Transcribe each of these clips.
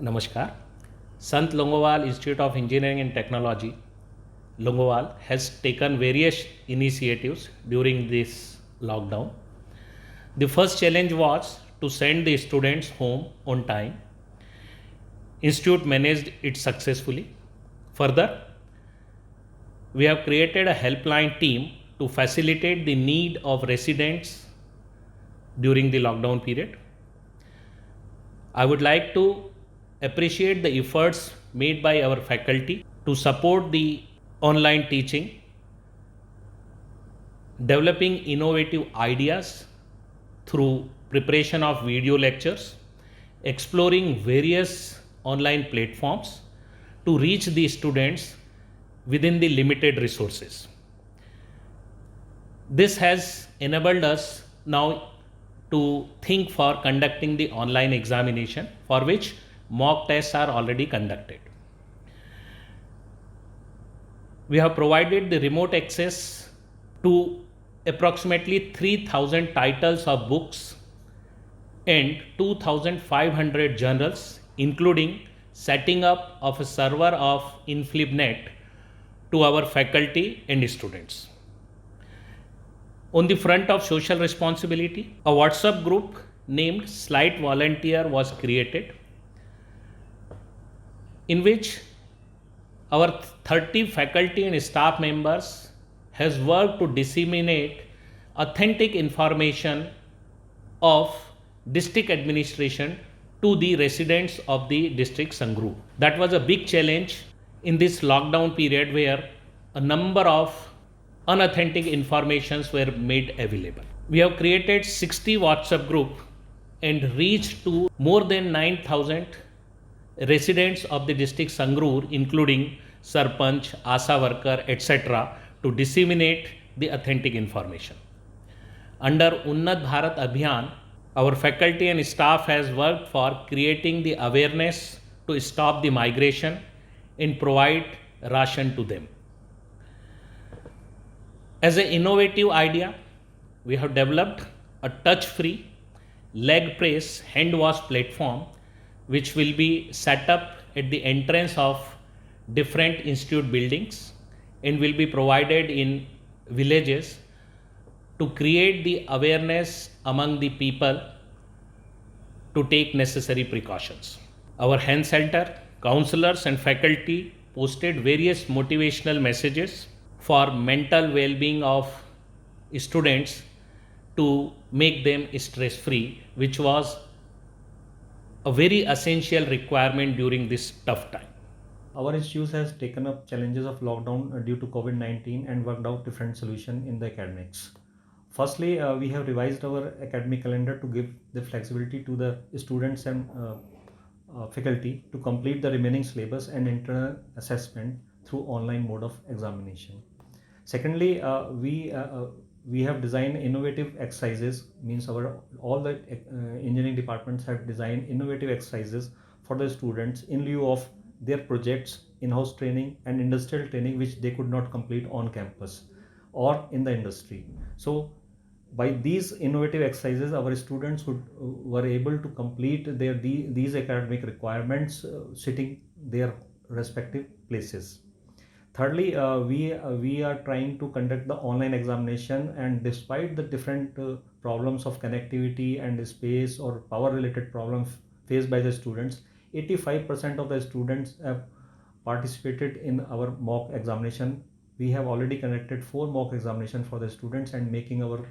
Namaskar. Sant Longowal Institute of Engineering and Technology, Longowal, has taken various initiatives during this lockdown. The first challenge was to send the students home on time. Institute managed it successfully. Further, we have created a helpline team to facilitate the need of residents during the lockdown period. I would like to appreciate the efforts made by our faculty to support the online teaching, developing innovative ideas through preparation of video lectures, exploring various online platforms to reach the students within the limited resources. This has enabled us now to think for conducting the online examination, for which mock tests are already conducted. We have provided the remote access to approximately 3,000 titles of books and 2,500 journals, including setting up of a server of InflibNet to our faculty and students. On the front of social responsibility, a WhatsApp group named Slight Volunteer was created, in which our 30 faculty and staff members has worked to disseminate authentic information of district administration to the residents of the district Sangrur. That was a big challenge in this lockdown period, where a number of unauthentic informations were made available. We have created 60 WhatsApp group and reached to more than 9,000 residents of the district Sangrur, including Sarpanch, Asa worker, etc., to disseminate the authentic information. Under Unnat Bharat Abhiyan, our faculty and staff has worked for creating the awareness to stop the migration and provide ration to them. As an innovative idea, we have developed a touch-free leg press hand wash platform, which will be set up at the entrance of different institute buildings and will be provided in villages to create the awareness among the people to take necessary precautions. Our hand center, counselors and faculty posted various motivational messages for mental well-being of students to make them stress-free, which was a very essential requirement during this tough time. Our institute has taken up challenges of lockdown due to COVID-19 and worked out different solutions in the academics. Firstly, we have revised our academic calendar to give the flexibility to the students and faculty to complete the remaining syllabus and internal assessment through online mode of examination. Secondly, we have designed innovative exercises, means all the engineering departments have designed innovative exercises for the students in lieu of their projects, in-house training and industrial training, which they could not complete on campus or in the industry. So by these innovative exercises, our students were able to complete these academic requirements sitting their respective places. Thirdly, we are trying to conduct the online examination, and despite the different problems of connectivity and space or power related problems faced by the students, 85% of the students have participated in our mock examination. We have already conducted 4 mock examination for the students and making our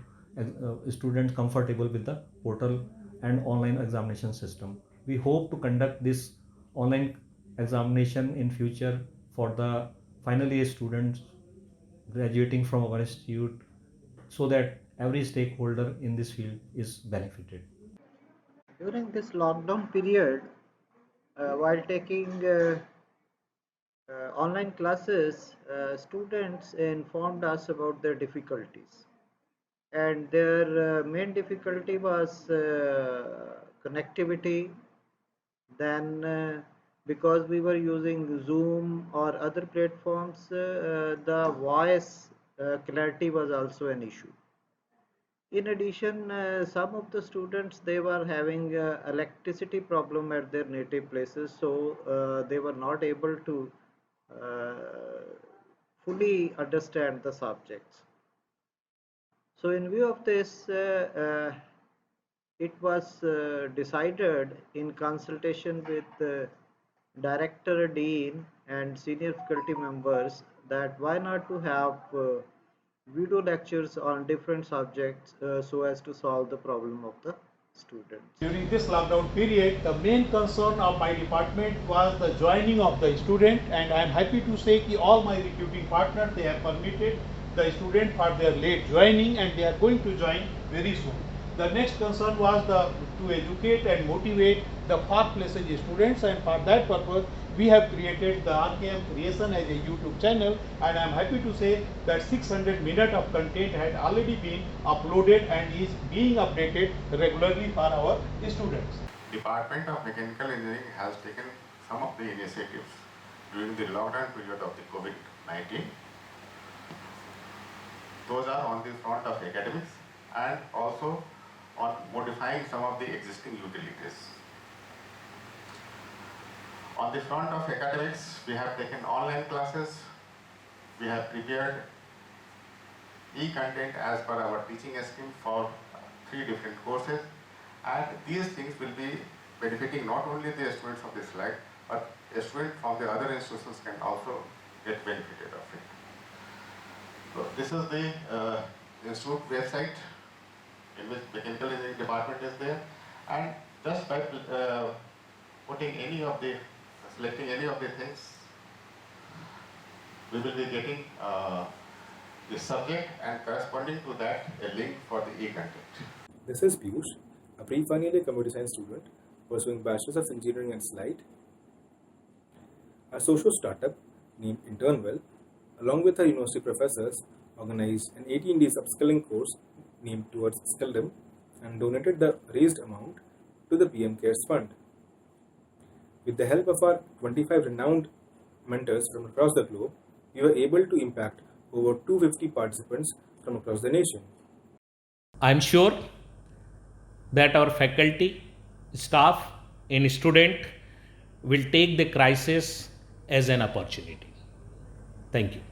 students comfortable with the portal and online examination system. We hope to conduct this online examination in future for the final year students graduating from our institute, so that every stakeholder in this field is benefited. During this lockdown period, while taking online classes, students informed us about their difficulties. And their main difficulty was connectivity. Then, because we were using Zoom or other platforms, the voice clarity was also an issue. In addition, some of the students, they were having electricity problem at their native places, so they were not able to uh, fully understand the subjects. So in view of this, it was decided in consultation with director, dean, and senior faculty members that why not to have video lectures on different subjects so as to solve the problem of the students. During this lockdown period, the main concern of my department was the joining of the student, and I am happy to say that all my recruiting partners, they have permitted the student for their late joining, and they are going to join very soon. The next concern was to educate and motivate the far places students, and for that purpose we have created the RKM Creation as a YouTube channel, and I am happy to say that 600 minutes of content had already been uploaded and is being updated regularly for our students. Department of Mechanical Engineering has taken some of the initiatives during the lockdown period of the COVID-19. Those are on the front of academics and also on modifying some of the existing utilities. On the front of academics, we have taken online classes, we have prepared e-content as per our teaching scheme for 3 different courses, and these things will be benefiting not only the students of this slide, but a student from the other institutions can also get benefited of it. So this is the institute website in which Mechanical Engineering department is there, and just by selecting any of the things, we will be getting the subject and corresponding to that a link for the e-content. This is Piyush, a pre-final year computer science student pursuing Bachelor's of Engineering and Slide. Our social startup named Internwell, along with our university professors, organized an 18 days upskilling course named Towards Skilldom and donated the raised amount to the PM Cares Fund. With the help of our 25 renowned mentors from across the globe, we were able to impact over 250 participants from across the nation. I am sure that our faculty, staff, and student will take the crisis as an opportunity. Thank you.